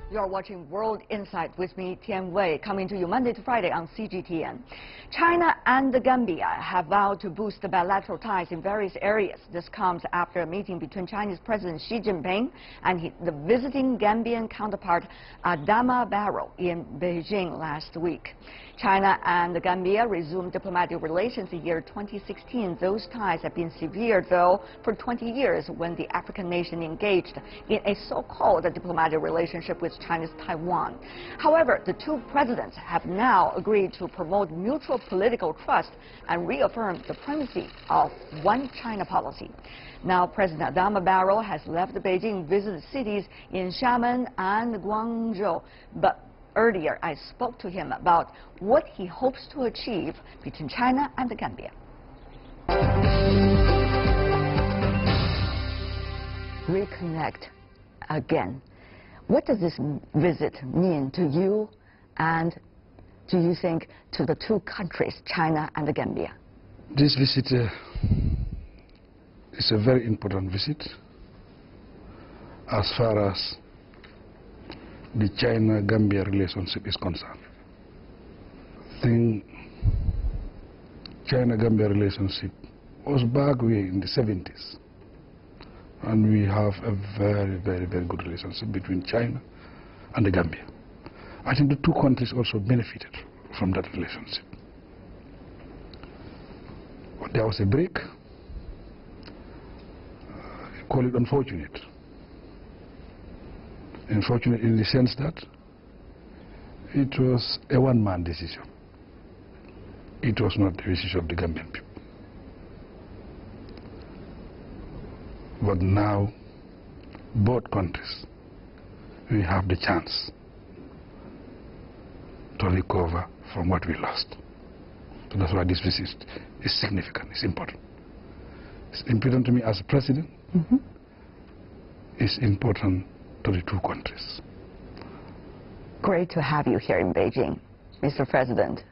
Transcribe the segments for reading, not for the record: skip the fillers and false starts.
You're watching World Insight with me, Tian Wei, coming to you Monday to Friday on CGTN. China and the Gambia have vowed to boost the bilateral ties in various areas. This comes after a meeting between Chinese President Xi Jinping and the visiting Gambian counterpart Adama Barrow in Beijing last week. China and the Gambia resumed diplomatic relations in the year 2016. Those ties have been severed, though, for 20 years when the African nation engaged in a so-called diplomatic relationship with China's Taiwan. However, the two presidents have now agreed to promote mutual political trust and reaffirm the primacy of one China policy. Now, President Adama Barrow has left Beijing, visited cities in Xiamen and Guangzhou, but earlier I spoke to him about what he hopes to achieve between China and the Gambia. Reconnect again. What does this visit mean to you, and do you think to the two countries, China and the Gambia? This visit is a very important visit as far as the China-Gambia relationship is concerned. I think China-Gambia relationship was back way in the 70s. And we have a very, very, very good relationship between China and the Gambia. I think the two countries also benefited from that relationship. But there was a break. I call it unfortunate. Unfortunate in the sense that it was a one-man decision. It was not the decision of the Gambian people. But now, both countries, we have the chance to recover from what we lost. So that's why this visit is significant, it's important. It's important to me as president. It's important to the two countries. Great to have you here in Beijing, Mr. President.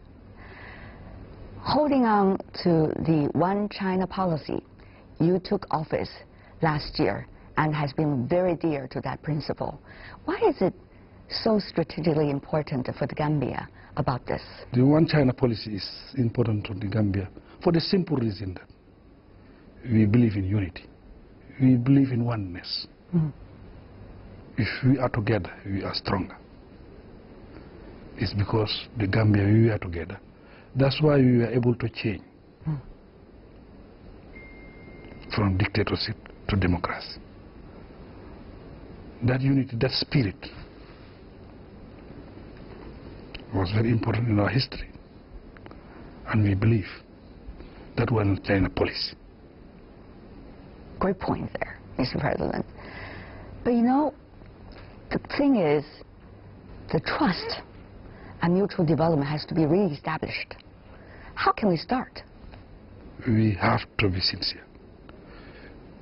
Holding on to the one China policy, you took office last year and has been very dear to that principle. Why is it so strategically important for the Gambia about this? The one China policy is important to the Gambia for the simple reason that we believe in unity. We believe in oneness. If we are together, we are stronger. It's because the Gambia, we are together. That's why we were able to change from dictatorship to democracy. That unity, that spirit was very important in our history. And we believe that was China policy. Great point there, Mr. President. But you know, the thing is, the trust and mutual development has to be re-established. How can we start? We have to be sincere.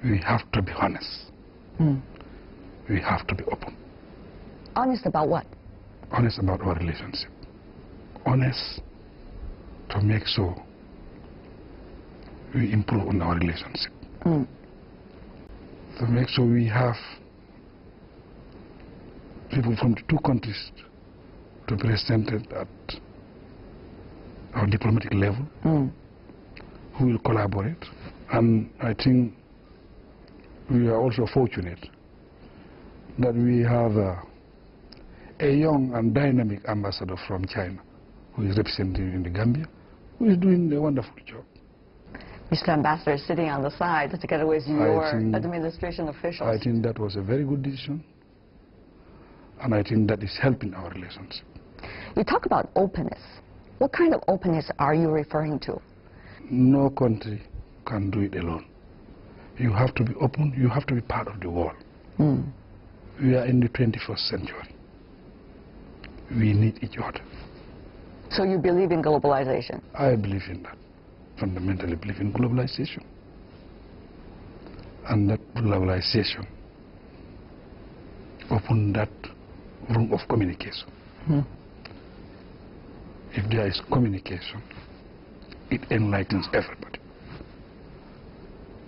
We have to be honest. We have to be open. Honest about what? Honest about our relationship. Honest to make sure we improve on our relationship. To make sure we have people from the two countries represented at our diplomatic level who will collaborate. And I think we are also fortunate that we have a young and dynamic ambassador from China who is representing in the Gambia, who is doing a wonderful job. Mr. Ambassador is sitting on the side together with your administration officials. I think that was a very good decision, and I think that is helping our relationship. You talk about openness. What kind of openness are you referring to? No country can do it alone. You have to be open, you have to be part of the world. We are in the 21st century. We need each other. So you believe in globalization? I believe in that. Fundamentally believe in globalization. And that globalization open that room of communication. If there is communication, it enlightens everybody.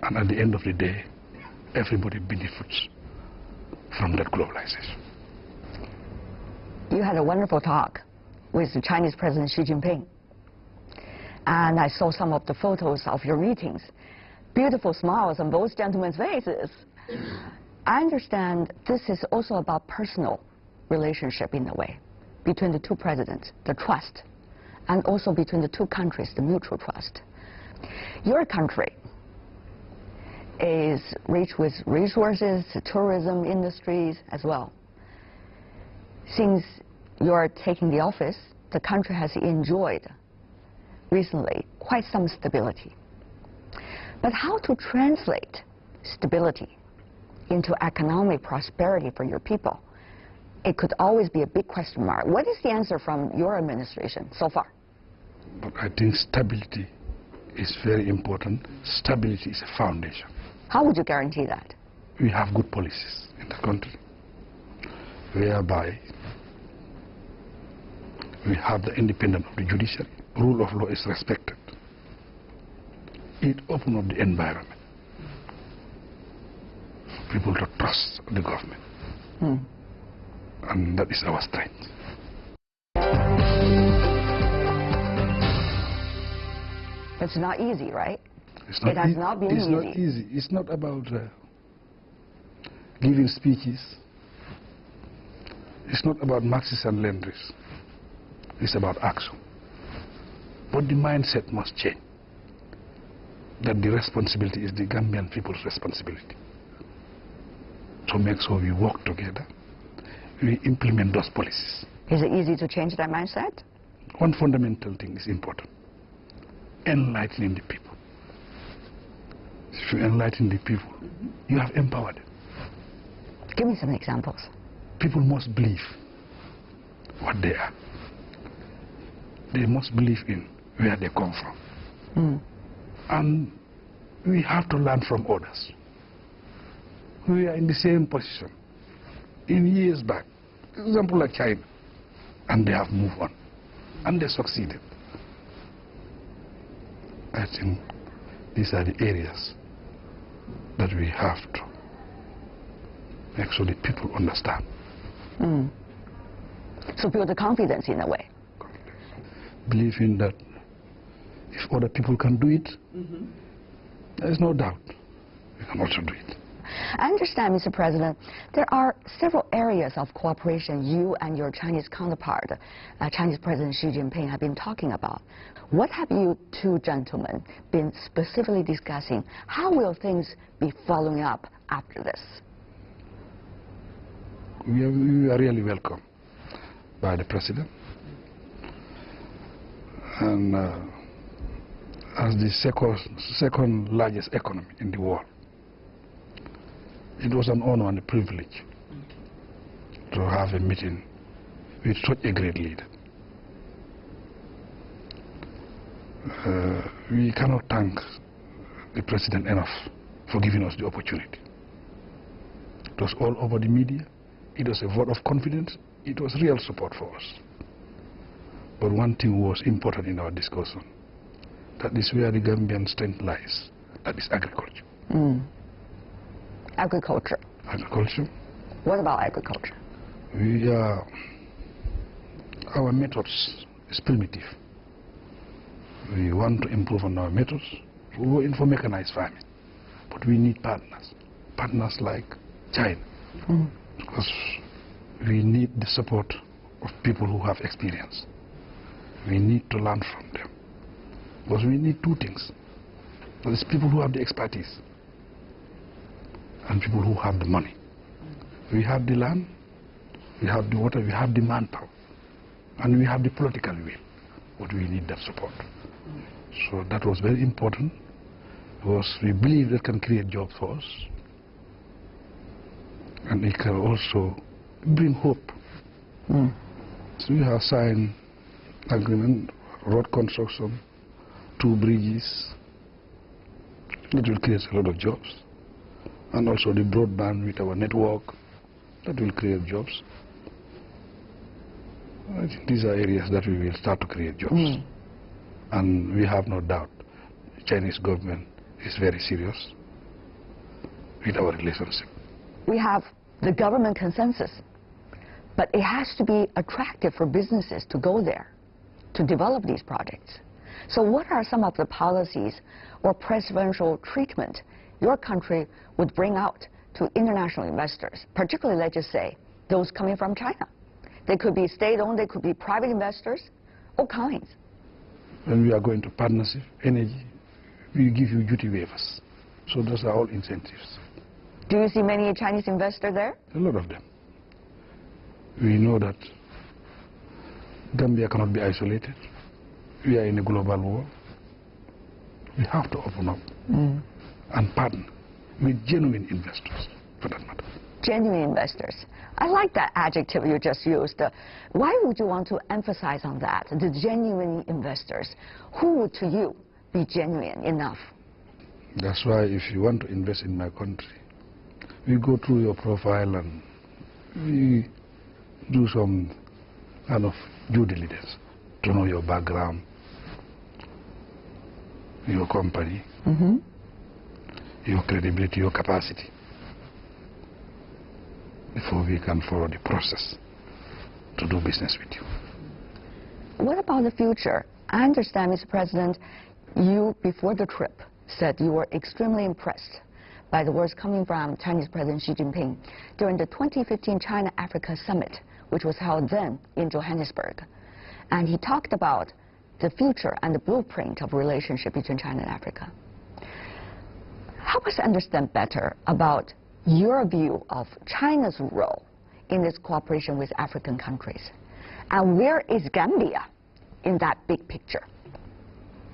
And at the end of the day, everybody benefits from that globalization. You had a wonderful talk with the Chinese President Xi Jinping. And I saw some of the photos of your meetings. Beautiful smiles on both gentlemen's faces. I understand this is also about personal relationship in a way between the two presidents, the trust, and also between the two countries, the mutual trust. Your country is rich with resources, tourism industries as well. Since you're taking the office, the country has enjoyed recently quite some stability. But how to translate stability into economic prosperity for your people? It could always be a big question mark. What is the answer from your administration so far? But I think stability is very important. Stability is a foundation. How would you guarantee that? We have good policies in the country, whereby we have the independence of the judiciary. Rule of law is respected. It opens up the environment. People to trust the government. And that is our strength. It's not easy, right? It has not been easy. It's not easy. It's not about giving speeches. It's not about Marxists and Lenders. It's about action. But the mindset must change. That the responsibility is the Gambian people's responsibility. To make sure we work together, we implement those policies. Is it easy to change that mindset? One fundamental thing is important. Enlightening the people. If you enlighten the people, you have empowered them. Give me some examples. People must believe what they are. They must believe in where they come from. And we have to learn from others. We are in the same position. In years back, example like China, and they have moved on, and they succeeded. I think these are the areas that we have to make sure the people understand. So build the confidence in a way. Believing that if other people can do it, there is no doubt we can also do it. I understand, Mr. President, there are several areas of cooperation you and your Chinese counterpart, Chinese President Xi Jinping, have been talking about. What have you two gentlemen been specifically discussing? How will things be following up after this? We are really welcome by the President. And as the second largest economy in the world, it was an honor and a privilege to have a meeting with such a great leader. We cannot thank the President enough for giving us the opportunity. It was all over the media. It was a vote of confidence. It was real support for us. But one thing was important in our discussion. That is where the Gambian strength lies. That is agriculture. Agriculture. Agriculture. What about agriculture? Our methods is primitive. We want to improve on our methods. We go in for mechanized farming. But we need partners. Partners like China. Because we need the support of people who have experience. We need to learn from them. Because we need two things. There is people who have the expertise and people who have the money. We have the land, we have the water, we have the manpower, and we have the political will. But we need that support. So that was very important because we believe that can create jobs for us. And it can also bring hope. So we have signed agreement, road construction, 2 bridges. That will create a lot of jobs. And also the broadband with our network, that will create jobs. I think these are areas that we will start to create jobs. And we have no doubt the Chinese government is very serious with our relationship. We have the government consensus But it has to be attractive for businesses to go there, to develop these projects. So what are some of the policies or preferential treatment your country would bring out to international investors, particularly, let's just say, those coming from China? They could be state-owned, they could be private investors, all kinds. When we are going to partnership, energy, we give you duty waivers. So those are all incentives. Do you see many Chinese investors there? A lot of them. We know that Gambia cannot be isolated. We are in a global world. We have to open up and partner with genuine investors, for that matter. Genuine investors. I like that adjective you just used. Why would you want to emphasize on that, the genuine investors? Who would, to you, be genuine enough? That's why if you want to invest in my country, we go through your profile and we do some kind of due diligence to know your background, your company, your credibility, your capacity, before we can follow the process to do business with you. What about the future? I understand, Mr. President, you, before the trip, said you were extremely impressed by the words coming from Chinese President Xi Jinping during the 2015 China-Africa Summit, which was held then in Johannesburg. And he talked about the future and the blueprint of relationship between China and Africa. Help us understand better about your view of China's role in this cooperation with African countries. And where is Gambia in that big picture?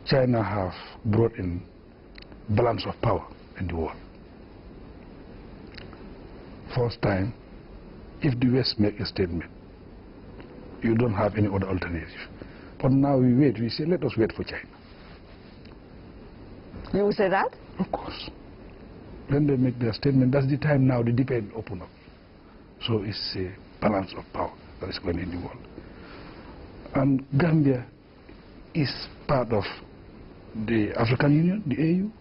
China have brought in balance of power in the world. First time, if the West make a statement, you don't have any other alternative. But now we wait, we say, let us wait for China. You will say that? Of course. When they make their statement, that's the time now the debate open up. So it's a balance of power that is going in the world. And Gambia is part of the African Union, the AU.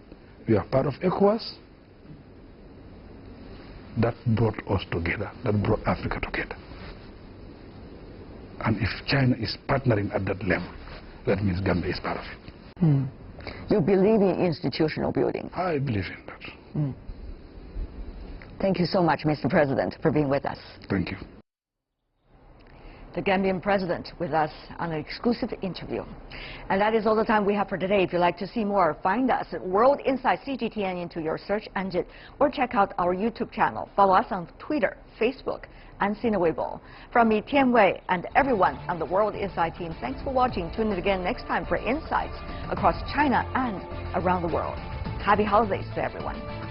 We are part of ECOWAS. That brought us together, that brought Africa together. And if China is partnering at that level, that means Gambia is part of it. You believe in institutional building? I believe in that. Thank you so much, Mr. President, for being with us. Thank you. The Gambian President with us on an exclusive interview. And that is all the time we have for today. If you'd like to see more, find us at World Insight CGTN into your search engine, or check out our YouTube channel. Follow us on Twitter, Facebook, and Sina Weibo. From me, Tian Wei, and everyone on the World Insight team, thanks for watching. Tune in again next time for insights across China and around the world. Happy holidays to everyone.